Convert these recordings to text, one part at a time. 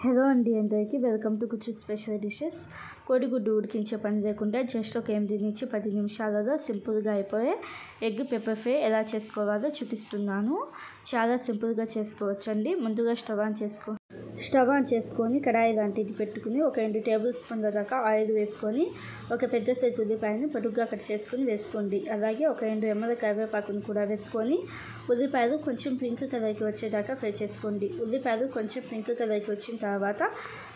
Hello అండి, అందరికీ welcome to కుచ్చు స్పెషల్ డిషెస్. కోడిగుడ్డు ఉడికించే పని లేకుండా జస్ట్ ఒక 8 నుంచి 10 నిమిషాలలో సింపుల్గా అయిపోయే ఎగ్ పెప్పర్ ఫ్రై ఎలా చేసుకోవాలో చూపిస్తున్నాను. చాలా సింపుల్గా చేసుకోవచ్చండి. ముందుగా స్టవ్ ఆన్ చేసుకొని కడాయి లాంటిది పెట్టుకుని ఒక 2 టేబుల్ స్పూన్ల దాకా ఆయిల్ వేసుకొని ఒక పెద్ద సైజు ఉల్లిపాయను పొడుగ్గా కట్ చేసుకుని వేసుకోండి. అలాగే ఒక 2 రెమ్మల కరివేపాకును కూడా వేసుకొని ఉల్లిపాయలు కొంచెం పింక్ కలర్కి వచ్చేదాకా ఫ్రై చేసుకోండి. ఉల్లిపాయలు కొంచెం పింక్ కలర్కి వచ్చిన తర్వాత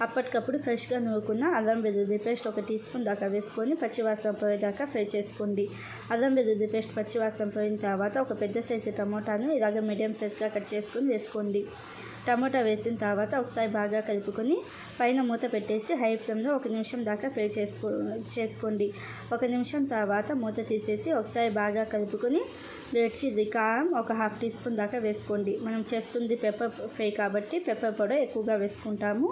అప్పటికప్పుడు ఫ్రెష్గా నూరుకున్న అల్లం వెల్లుల్లి పేస్ట్ 1 టీ స్పూన్ దాకా వేసుకొని పచ్చివాసన పోయేదాకా ఫ్రై చేసుకోండి. అల్లం వెల్లుల్లి పేస్ట్ పచ్చివాసన పోయిన తర్వాత ఒక పెద్ద సైజు టమోటాను ఇలాగ మీడియం సైజ్గా కట్ చేసుకొని వేసుకోండి. టమోటా వేసిన తర్వాత ఒకసారి బాగా కలుపుకొని పైన మూత పెట్టేసి హై ఫ్లేమ్లో 1 నిమిషం దాకా ఫ్రై చేసుకోండి. 1 నిమిషం తర్వాత మూత తీసేసి ఒకసారి బాగా కలుపుకొని రెడ్ చిల్లీ కారం ఒక 1/2 టీ స్పూన్ దాకా వేసుకోండి. మనం చేస్తుంది పెప్పర్ ఫ్రై కాబట్టి పెప్పర్ పౌడర్ ఎక్కువగా వేసుకుంటాము.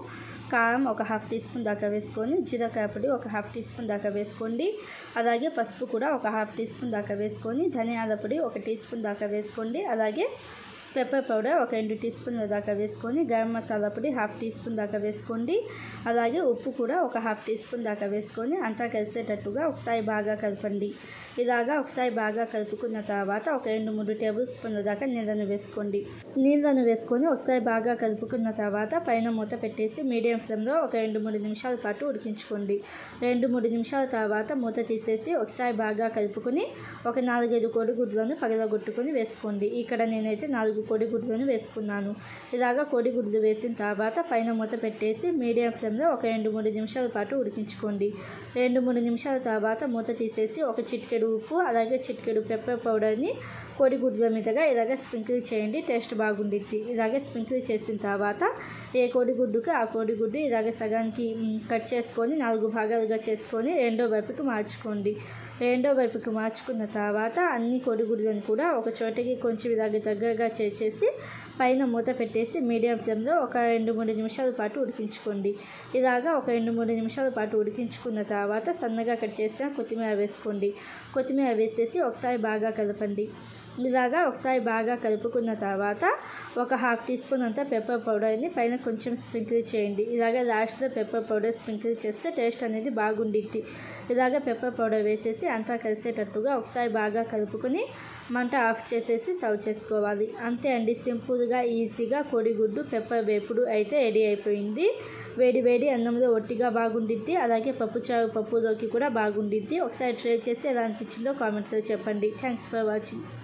కారం ఒక 1/2 టీ స్పూన్ దాకా వేసుకొని జీలకర్ర పొడి ఒక 1/2 టీ స్పూన్ దాకా వేసుకోండి. అలాగే పసుపు కూడా ఒక 1/2 టీ స్పూన్ దాకా వేసుకొని ధనియాల పొడి 1 టీ స్పూన్ దాకా వేసుకోండి. అలాగే పెప్పర్ పౌడర్ ఒక 2 టీ స్పూన్ల దాకా వేసుకొని గరం మసాలా పొడి 1/2 టీ స్పూన్ దాకా వేసుకోండి. అలాగే ఉప్పు కూడా ఒక 1/2 టీ స్పూన్ దాకా వేసుకొని అంతా కలిసేటట్టుగా ఒకసారి బాగా కలపండి. ఇలాగా ఒకసారి బాగా కలుపుకున్న తర్వాత ఒక 2-3 టేబుల్ స్పూన్ల దాకా నీళ్ళను వేసుకొని ఒకసారి బాగా కలుపుకున్న తర్వాత పైన మూత పెట్టేసి మీడియం ఫ్లేమ్లో ఒక 2-3 నిమిషాల పాటు ఉడికించుకోండి. 2-3 నిమిషాల తర్వాత మూత తీసేసి ఒకసారి బాగా కలుపుకొని ఒక 4-5 కోడిగుడ్లను పగలగొట్టుకొని వేసుకోండి. ఇక్కడ నేనైతే 4 కోడిగుడ్లను వేసుకున్నాను. ఇలాగా కోడిగుడ్లు వేసిన తర్వాత పైన మూత పెట్టేసి మీడియం ఫ్లేమ్లో ఒక 2-3 నిమిషాల పాటు ఉడికించుకోండి. 2-3 నిమిషాల తర్వాత మూత తీసేసి ఒక చిటికెడు ఉప్పు అలాగే చిటికెడు పెప్పర్ పౌడర్ని కోడిగుడ్ల మీదగా ఇలాగ స్ప్రింకిల్ చేయండి. టేస్ట్ బాగుండిద్ది. ఇలాగే స్ప్రింకిల్ చేసిన తర్వాత ఏ కోడిగుడ్డుకి ఆ కోడిగుడ్డు ఇలాగ సగానికి కట్ చేసుకొని 4 భాగాలుగా చేసుకొని రెండో వైపుకి మార్చుకోండి. రెండో వైపుకి మార్చుకున్న తర్వాత అన్ని కోడిగుడ్లను కూడా ఒక చోటకి కొంచెం ఇలాగ దగ్గరగా చేసేసి పైన మూత పెట్టేసి మీడియం ఫ్లేమ్లో ఒక 2-3 నిమిషాల పాటు ఉడికించుకోండి. ఇలాగా ఒక 2-3 నిమిషాల పాటు ఉడికించుకున్న తర్వాత సన్నగా కట్ చేసిన కొత్తిమీర వేసుకోండి. కొత్తిమీర వేసేసి ఒకసారి బాగా కలపండి. ఇలాగా ఒకసారి బాగా కలుపుకున్న తర్వాత ఒక 1/2 టీ స్పూన్ అంతా పెప్పర్ పౌడర్ని పైన కొంచెం స్ప్రింకిల్ చేయండి. ఇలాగ లాస్ట్లో పెప్పర్ పౌడర్ స్ప్రింకిల్ చేస్తే టేస్ట్ అనేది బాగుండిద్ది. ఇలాగ పెప్పర్ పౌడర్ వేసేసి అంతా కలిసేటట్టుగా ఒకసారి బాగా కలుపుకొని మంట ఆఫ్ చేసేసి సర్వ్ చేసుకోవాలి. అంతే అండి, సింపుల్గా ఈజీగా కోడిగుడ్డు పెప్పర్ వేపుడు అయితే రెడీ అయిపోయింది. వేడి వేడి అన్నంలో ఒట్టిగా బాగుండిద్ది. అలాగే పప్పులోకి కూడా బాగుండిద్ది. ఒకసారి ట్రై చేసి ఎలా అనిపించిందో కామెంట్లో చెప్పండి. Thanks for watching.